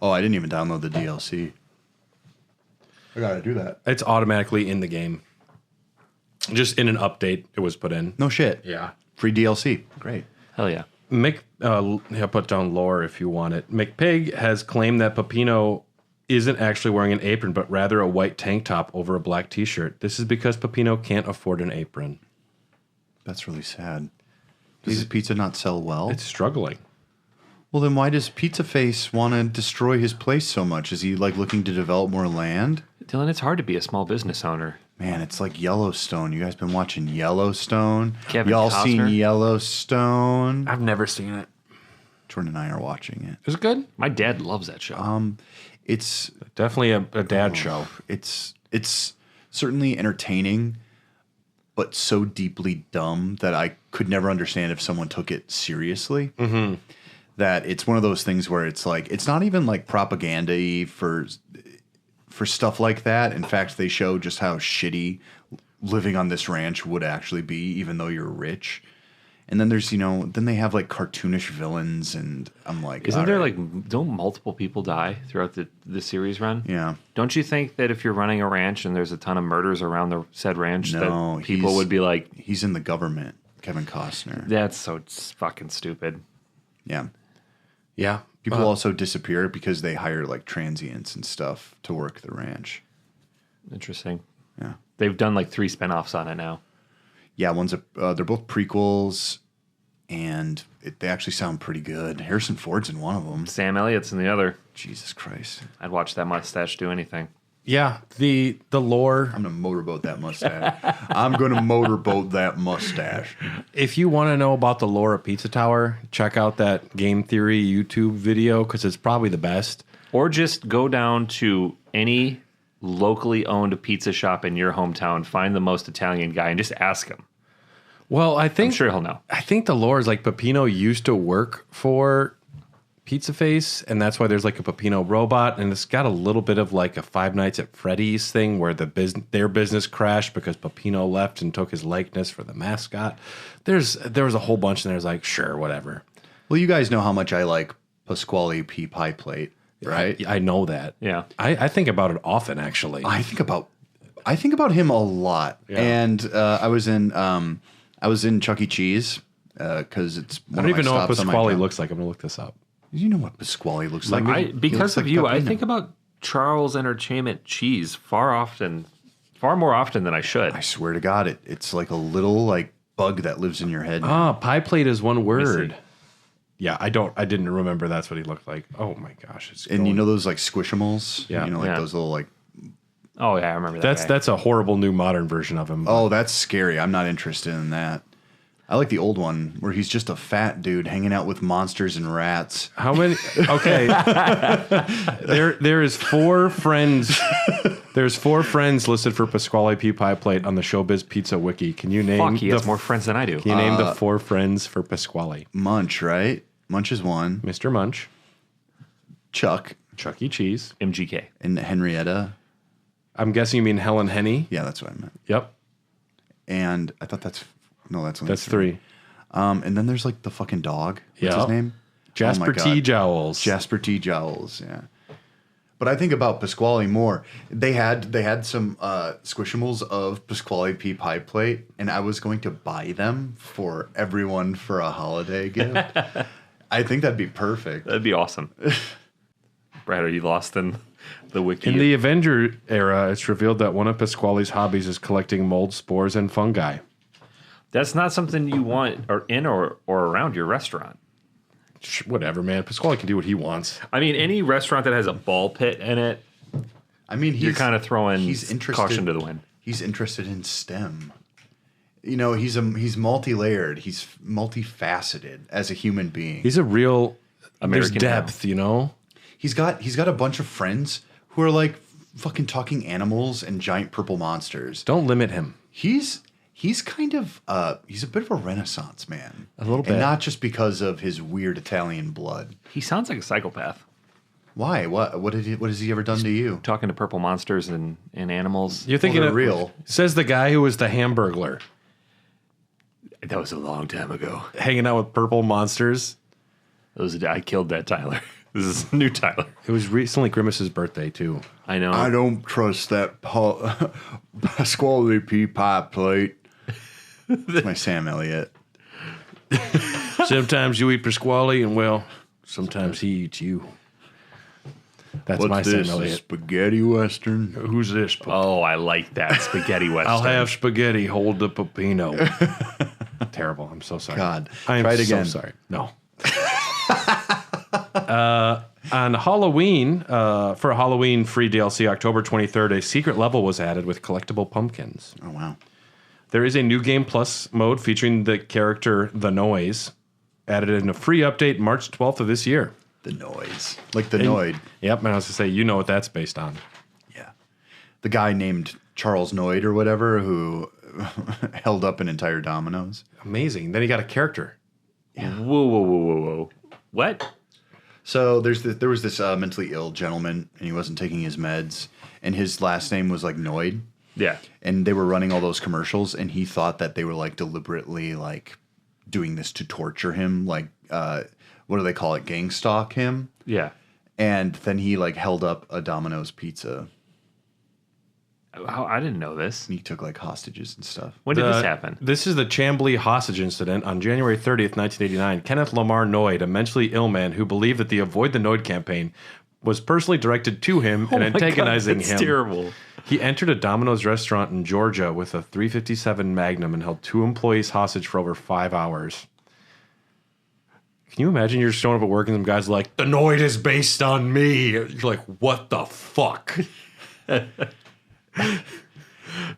Oh, I didn't even download the DLC. I gotta do that. It's automatically in the game. Just in an update, it was put in. No shit. Yeah. Free DLC. Great. Hell yeah. Put down lore if you want it. McPig has claimed that Peppino isn't actually wearing an apron, but rather a white tank top over a black t-shirt. This is because Peppino can't afford an apron. That's really sad. Does his pizza not sell well? It's struggling. Well, then why does Pizzaface want to destroy his place so much? Is he like looking to develop more land? Dylan, it's hard to be a small business owner. Man, it's like Yellowstone. You guys been watching Yellowstone? Kevin Y'all Costner? seen Yellowstone? I've never seen it. Jordan and I are watching it. Is it good? My dad loves that show. It's Definitely a dad show. it's certainly entertaining, but so deeply dumb that I could never understand if someone took it seriously. Mm-hmm. That it's one of those things where it's like it's not even like propaganda-y for stuff like that. In fact, they show just how shitty living on this ranch would actually be, even though you're rich. And then there's, then they have like cartoonish villains, and I'm like, Isn't there right. like, don't multiple people die throughout the series run? Yeah. Don't you think that if you're running a ranch and there's a ton of murders around the said ranch, No, that people would be like, he's in the government, Kevin Costner. that's so fucking stupid. Yeah. Yeah. People also disappear because they hire like transients and stuff to work the ranch. Interesting. Yeah. They've done like 3 spinoffs on it now. Yeah, they're both prequels, and they actually sound pretty good. Harrison Ford's in one of them. Sam Elliott's in the other. Jesus Christ. I'd watch that mustache do anything. Yeah. The lore. I'm going to motorboat that mustache. I'm going to motorboat that mustache. If you want to know about the lore of Pizza Tower, check out that Game Theory YouTube video because it's probably the best. Or just go down to any locally owned pizza shop in your hometown, find the most Italian guy, and just ask him. Well, I think I'm sure he'll know. I think the lore is like Peppino used to work for Pizzaface, and that's why there's like a Peppino robot, and it's got a little bit of like a Five Nights at Freddy's thing where their business crashed because Peppino left and took his likeness for the mascot. There was a whole bunch, and there's like, sure, whatever. Well, you guys know how much I like Pasquale P. Pie Plate, right? I know that. Yeah. I think about it often, actually. I think about him a lot. Yeah. And I was in Chuck E. Cheese because it's I one don't of my even know what stops on my Pasquale job. looks like. I'm gonna look this up. You know what Pasquale looks like? He Because looks of like you, I Peppino. think about Charles Entertainment cheese far more often than I should. I swear to God, it's like a little like bug that lives in your head. Pie plate is one word. see. Yeah, I didn't remember that's what he looked like. Oh my gosh. And you know those like Squishimals? Yeah. You know, like Yeah. those little like, Oh yeah, I remember that. that's a horrible new modern version of him. oh, that's scary. I'm not interested in that. I like the old one where he's just a fat dude hanging out with monsters and rats. How many? Okay, there is 4 friends. There's 4 friends listed for Pasquale P. Pie Plate on the Showbiz Pizza Wiki. Can you name? Fuck, he has more friends than I do. Can you name the 4 friends for Pasquale? Munch, right? Munch is one. Mr. Munch. Chuck Chuck E. Cheese. MGK. and Henrietta. I'm guessing you mean Helen Henny. Yeah, that's what I meant. Yep. And I thought that's only That's 3. And then there's like the fucking dog. What's Yeah. his name? Jasper Oh my T. God. Jowls. Jasper T. Jowls. Yeah. But I think about Pasquale more. They had some squishimals of Pasquale P. Pie Plate, and I was going to buy them for everyone for a holiday gift. I think that'd be perfect. That'd be awesome. Brad, are you lost in the wiki? In the Avenger era, it's revealed that one of Pasquale's hobbies is collecting mold spores and fungi. That's not something you want or in or around your restaurant. Whatever, man. Pasquale can do what he wants. I mean, any restaurant that has a ball pit in it, I mean, you're kind of throwing he's interested, caution to the wind. He's interested in STEM. You know, he's multi-layered. He's multifaceted as a human being. He's a real American There's depth, you know? He's got a bunch of friends who are like fucking talking animals and giant purple monsters. Don't limit him. He's kind of he's a bit of a renaissance man. A little bit. And not just because of his weird Italian blood. He sounds like a psychopath. Why? What has he ever done to you? Talking to purple monsters and animals. You're thinking they're of real. Says the guy who was the Hamburglar, That was a long time ago. hanging out with purple monsters. I killed that Tyler. This is new Tyler. It was recently Grimace's birthday, too. I know. I don't trust that Pasquale P. Pie Plate. That's my Sam Elliott. Sometimes you eat Pasquale, and, well, sometimes he eats you. That's my Sam Elliott. Spaghetti Western? Who's this? Oh, I like that spaghetti western. I'll have spaghetti. Hold the Peppino. Terrible. I'm so sorry. God. I am Try it so again. sorry. No. On Halloween, for a Halloween free DLC, October 23rd, a secret level was added with collectible pumpkins. Oh, wow. There is a new game plus mode featuring the character The Noise, added in a free update March 12th of this year. The noise. Like the Noid. Yep, and I was going to say, you know what that's based on. Yeah. The guy named Charles Noid or whatever who held up an entire Domino's. Amazing. Then he got a character. Whoa. What? So there was this mentally ill gentleman, and he wasn't taking his meds, and his last name was like Noid. Yeah. And they were running all those commercials, and he thought that they were like deliberately like doing this to torture him, like what do they call it, gang stalk him. Yeah. And then he like held up a Domino's pizza, I didn't know this. and he took like hostages and stuff. When did this happen? This is the Chambly hostage incident on January 30th, 1989. Kenneth Lamar Noid, a mentally ill man who believed that the Avoid the Noid campaign was personally directed to him and antagonizing him. Terrible. He entered a Domino's restaurant in Georgia with a .357 Magnum and held 2 employees hostage for over 5 hours. Can you imagine you're showing up at work and some guy's like, the Noid is based on me? You're like, what the fuck?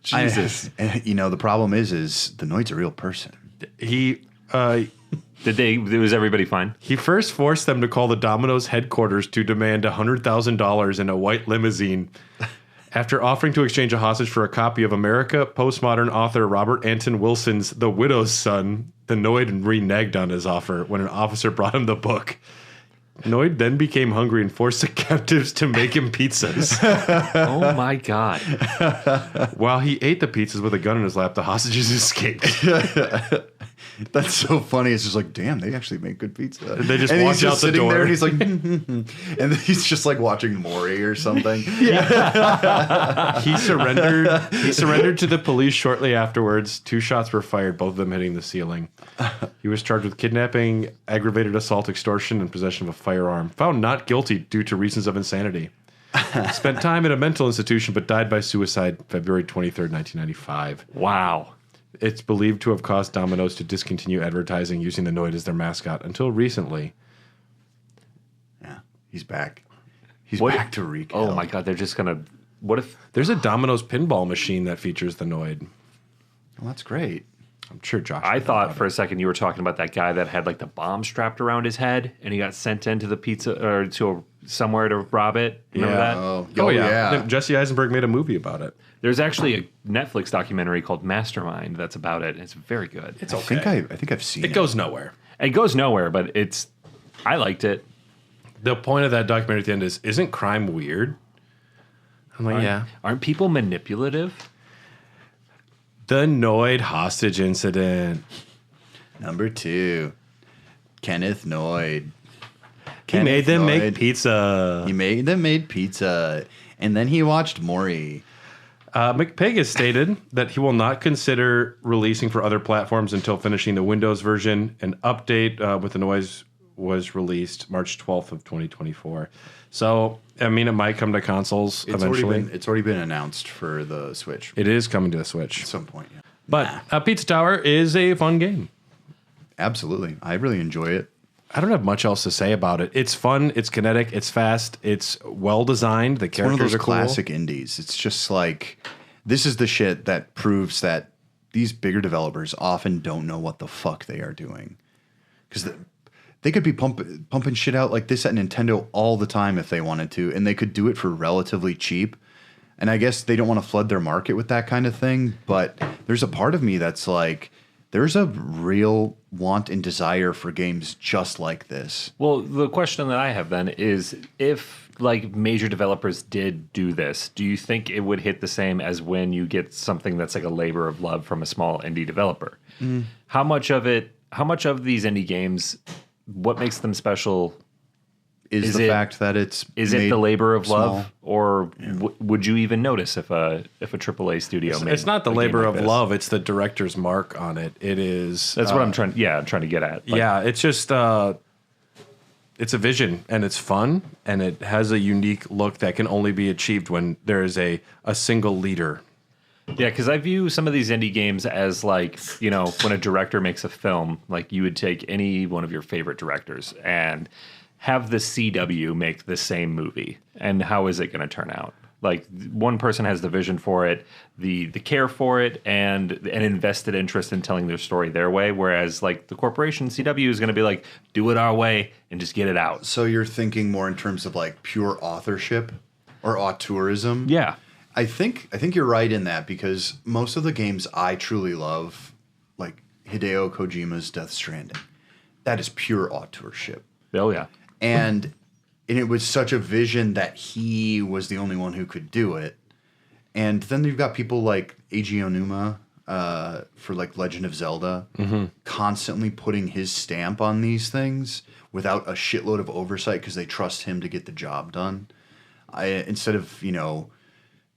Jesus. And, you know, the problem is the Noid's a real person. He Was everybody fine? He first forced them to call the Domino's headquarters to demand $100,000 in a white limousine. After offering to exchange a hostage for a copy of America, postmodern author Robert Anton Wilson's The Widow's Son, the Noid reneged on his offer when an officer brought him the book. Noid then became hungry and forced the captives to make him pizzas. Oh my God. While he ate the pizzas with a gun in his lap, the hostages escaped. That's so funny. It's just like, damn, they actually make good pizza. They just and walked he's just out the sitting door. there and he's like, and then he's just like watching Maury or something. He surrendered to the police shortly afterwards. 2 shots were fired, both of them hitting the ceiling. He was charged with kidnapping, aggravated assault, extortion, and possession of a firearm. Found not guilty due to reasons of insanity. Spent time in a mental institution, but died by suicide February 23rd, 1995. Wow. It's believed to have caused Domino's to discontinue advertising using the Noid as their mascot until recently. Yeah, he's back. He's What- back to wreak Oh hell. my God. They're just going to. What if. There's a Domino's pinball machine that features the Noid. Well, that's great. I'm sure Josh. I knows thought about for it. a second you were talking about that guy that had like the bomb strapped around his head and he got sent into the pizza or to somewhere to rob it. Remember that? Oh yeah. Jesse Eisenberg made a movie about it. There's actually a Netflix documentary called Mastermind that's about it. It's very good. It's I okay. think I've seen it. It goes nowhere. It goes nowhere, but I liked it. The point of that documentary at the end is, isn't crime weird? I'm like, yeah. Aren't people manipulative? The Noid hostage incident. Number 2, Kenneth Noid. He made them make pizza. He made them make pizza, and then he watched Maury. McPig has stated that he will not consider releasing for other platforms until finishing the Windows version. An update with the noise was released March 12th of 2024. So, I mean, it might come to consoles eventually. It's already been announced for the Switch It is coming to the Switch. at some point. Yeah. But Pizza Tower is a fun game. Absolutely. I really enjoy it. I don't have much else to say about it. It's fun. It's kinetic. It's fast. It's well designed. The It's one of characters those are cool. classic indies. It's just like, this is the shit that proves that these bigger developers often don't know what the fuck they are doing. Because they could be pumping shit out like this at Nintendo all the time if they wanted to, and they could do it for relatively cheap. And I guess they don't want to flood their market with that kind of thing, but there's a part of me that's like, there's a real want and desire for games just like this. Well, the question that I have then is, if like major developers did do this, do you think it would hit the same as when you get something that's like a labor of love from a small indie developer? How much of these indie games, what makes them special? Is the fact that it's Is it made the labor of small. love, or would you even notice if a AAA studio made? It's not the a game labor like of this? love. It's the director's mark on it. It is. That's what I'm trying. Yeah, I'm trying to get at. Like, Yeah, it's just it's a vision, and it's fun, and it has a unique look that can only be achieved when there is a single leader. Yeah, because I view some of these indie games as like, you know, when a director makes a film, like you would take any one of your favorite directors and have the CW make the same movie. And how is it going to turn out? Like, one person has the vision for it, the care for it, and an invested interest in telling their story their way. Whereas, like, the corporation CW is going to be like, do it our way and just get it out. So you're thinking more in terms of like pure authorship or auteurism? Yeah. I think you're right in that, because most of the games I truly love, like Hideo Kojima's Death Stranding, that is pure authorship. Oh, yeah. And it was such a vision that he was the only one who could do it. And then you've got people like Eiji Onuma for like Legend of Zelda, constantly putting his stamp on these things without a shitload of oversight because they trust him to get the job done. Instead of,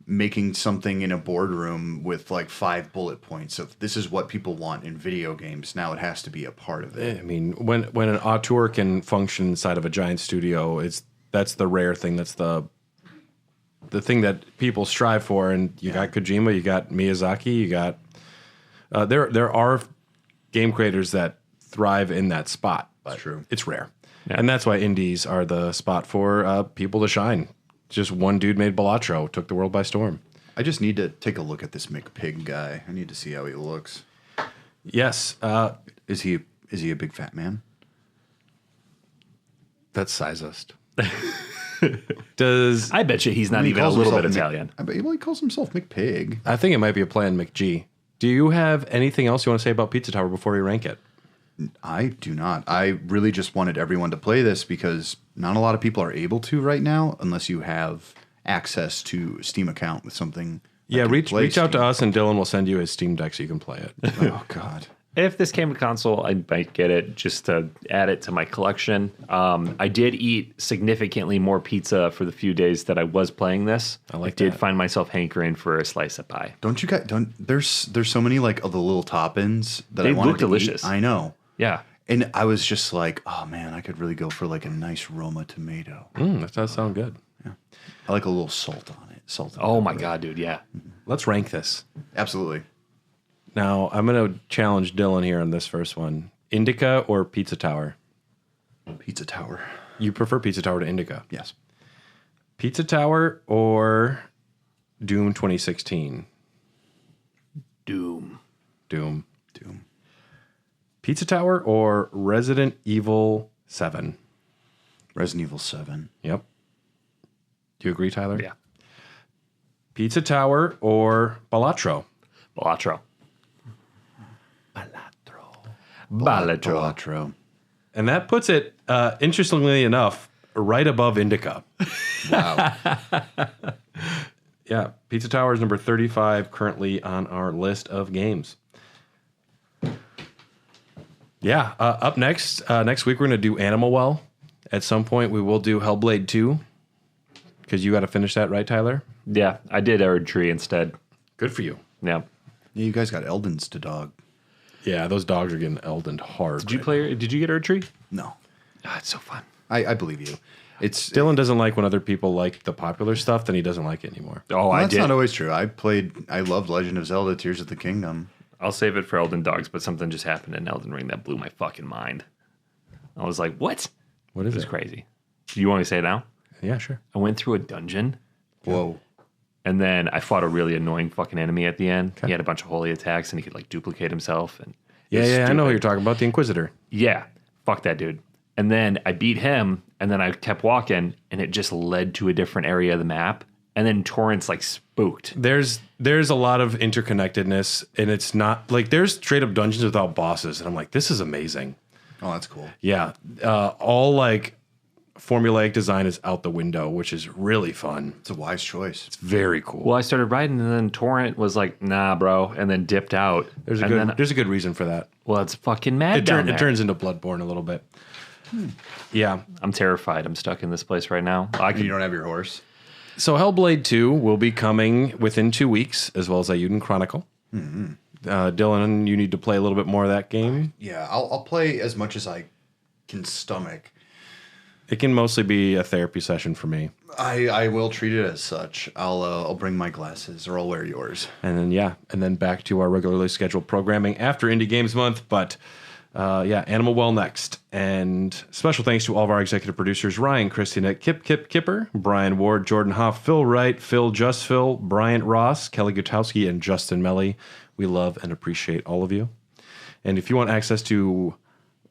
making something in a boardroom with like 5 bullet points of this is what people want in video games, now it has to be a part of it. I mean, when an auteur can function inside of a giant studio, that's the rare thing. That's the thing that people strive for. And you got Kojima, you got Miyazaki, you got there are game creators that thrive in that spot. But true. It's rare, and that's why indies are the spot for people to shine. Just one dude made Balatro, took the world by storm. I just need to take a look at this McPig guy. I need to see how he looks. Yes, Is he a big fat man? that's sizest. Does I bet you he's not He even a calls little bit himself Italian. I bet he calls himself McPig. I think it might be a play on McG. Do you have anything else you want to say about Pizza Tower before we rank it? I do not. I really just wanted everyone to play this because not a lot of people are able to right now unless you have access to a Steam account with something. that Yeah, can reach play out to Steam. us, and Dylan will send you his Steam Deck so you can play it. Oh, God. If this came to console, I might get it just to add it to my collection. I did eat significantly more pizza for the few days that I was playing this. I did that. find myself hankering for a slice of pie. There's so many like of the little toppings that They I wanted look to delicious. eat. I know. Yeah. And I was just like, oh man, I could really go for like a nice Roma tomato. That does sound good. I like a little salt on it. Salt. Oh my God, dude. Yeah. Let's rank this. Absolutely. Now, I'm going to challenge Dylan here on this first one. Indica or Pizza Tower? Pizza Tower. You prefer Pizza Tower to Indica? Yes. Pizza Tower or Doom 2016? Doom. Doom. Pizza Tower or Resident Evil 7? Resident Evil 7. Yep. Do you agree, Tyler? Yeah. Pizza Tower or Balatro? Balatro. Balatro. Balatro. And that puts it, interestingly enough, right above Indica. Wow. Yeah, Pizza Tower is number 35 currently on our list of games. Yeah, up next week we're going to do Animal Well. At some point we will do Hellblade 2 because you got to finish that, right, Tyler? Yeah, I did Erd Tree instead. Good for you. Yeah. Yeah, you guys got Eldens to dog. Yeah, those dogs are getting Eldened hard. Did you get Erd Tree? No. Oh, it's so fun. I believe you. It's Dylan doesn't like when other people like the popular stuff, then he doesn't like it anymore. Oh, well, I that's did. not always true. I loved Legend of Zelda Tears of the Kingdom. I'll save it for Elden Dogs, but something just happened in Elden Ring that blew my fucking mind. I was like, what? What is It was it? crazy. Do you want me to say it now? Yeah, sure. I went through a dungeon, Whoa. and then I fought a really annoying fucking enemy at the end. He had a bunch of holy attacks, and he could like duplicate himself. And it was Yeah, I know stupid. who you're talking about, the Inquisitor. Yeah, fuck that dude. And then I beat him, and then I kept walking, and it just led to a different area of the map. And then Torrent's like spooked. There's a lot of interconnectedness, and it's not like there's straight up dungeons without bosses, and I'm like, this is amazing. Oh, that's cool. Yeah, all like formulaic design is out the window, which is really fun. It's a wise choice. It's very cool. Well, I started riding, and then Torrent was like, "Nah, bro," and then dipped out. There's a And good then- there's a good reason for that. well, it's fucking mad down there. It turns into Bloodborne a little bit. Yeah. I'm terrified. I'm stuck in this place right now. I You could, don't have your horse? So Hellblade 2 will be coming within 2 weeks, as well as Ayuden Chronicle. Dylan, you need to play a little bit more of that game. Yeah, I'll play as much as I can stomach. It can mostly be a therapy session for me. I will treat it as such. I'll bring my glasses, or I'll wear yours. And then back to our regularly scheduled programming after Indie Games Month. But Animal Well next. And special thanks to all of our executive producers, Ryan, Christina, Kipper, Brian Ward, Jordan Hoff, Phil Wright, Phil Just Phil, Bryant Ross, Kelly Gutowski, and Justin Melly. We love and appreciate all of you. And if you want access to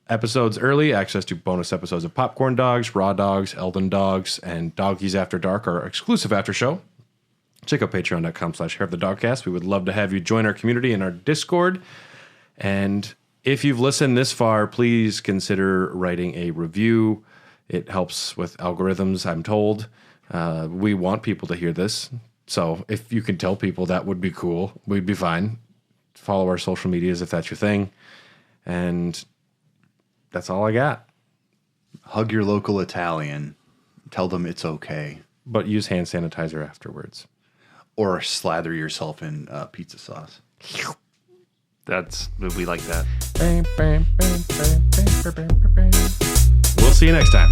episodes early, access to bonus episodes of Popcorn Dogs, Raw Dogs, Elden Dogs, and Doggies After Dark, our exclusive after show, check out patreon.com/Hair of the Dogcast. We would love to have you join our community in our Discord. And if you've listened this far, please consider writing a review. It helps with algorithms, I'm told. We want people to hear this. So if you can tell people, that would be cool. We'd be fine. Follow our social medias if that's your thing. And that's all I got. Hug your local Italian. Tell them it's okay. But use hand sanitizer afterwards. Or slather yourself in pizza sauce. we like that. We'll see you next time.